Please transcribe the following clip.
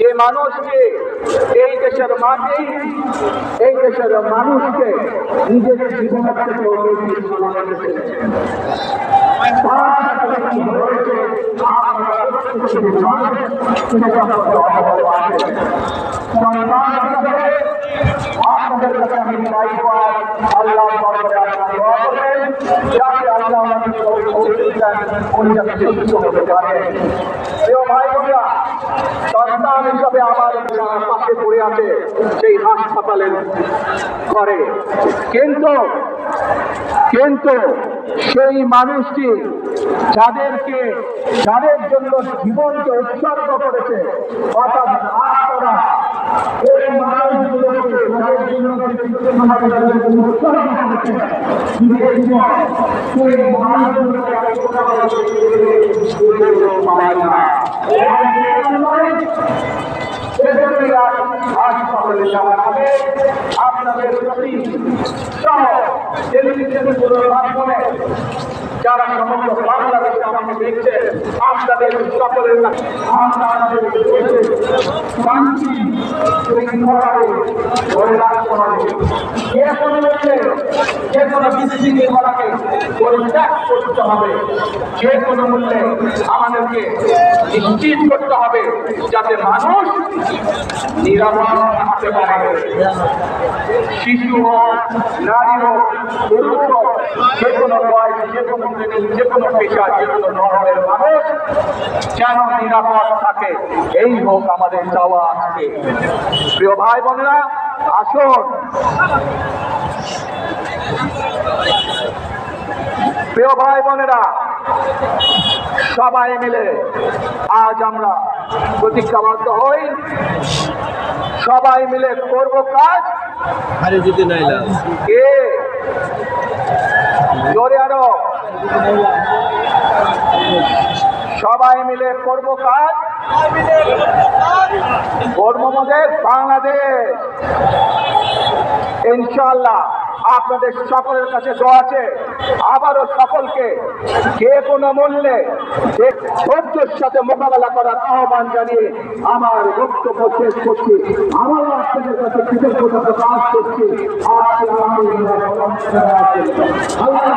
যে মানুষকে এই দেশের মাটি, এই দেশের মানুষকে নিজের জীবনের থেকে আপনাদের কাছে আমি চাইব আল্লাহ সন্তান হিসাবে আমার পাশে পড়ে আছে সেই হাসপাতালের ঘরে, কিন্তু সেই মানুষটি যাদের জন্য জীবনকে উৎসর্গ করেছে, অর্থাৎ আপনারা এই মানুষগুলোকে যাদের জন্য উৎসর্গ করেছে সেই মানুষগুলোকে আপনাদের প্রতি টেলিভিশনগুলোর মাধ্যমে যারা সমস্ত বাংলাদেশে আমাকে দেখছে, আপনাদের সকলের শান্তি শৃঙ্খলাকে ধরে রাখতে হবে। যে কোনো মূল্যে যে কোনো বিশৃঙ্খলাকে পরিত্যাগ করতে হবে। যে কোনো মূল্যে আমাদেরকে নিশ্চিত করতে হবে যাতে মানুষ নিরাপদ থাকতে পারে। শিশু হোক, নারী হোক, পুরুষ হোক, যে কোনো বয়স, যে কোনো শ্রেণী, যে কোনো পেশা, যে কোনো ধর্মের মানুষ যেন নিরাপদ থাকে, এই হোক আমাদের চাওয়া আজকে। প্রিয় ভাই বোনেরা, আসুন প্রিয় ভাই বোনেরা, সবাই মিলে আজ আমরা প্রতিজ্ঞাবদ্ধ হই, সবাই মিলে করব কাজ। কে জোরে আরো, সবাই মিলে করব কাজ, করব আমাদের বাংলাদেশ। ইনশাআল্লাহ আপনাদের সকলের কাছে দোয়া আছে। আবারও সকলকে যে কোনো মূল্যে ধৈর্যের সাথে মোকাবেলা করার আহ্বান জানিয়ে আমার বক্তব্য শেষ করছি। আমার আপনাদের কাছে কৃতজ্ঞতা প্রকাশ করছি। আল্লাহ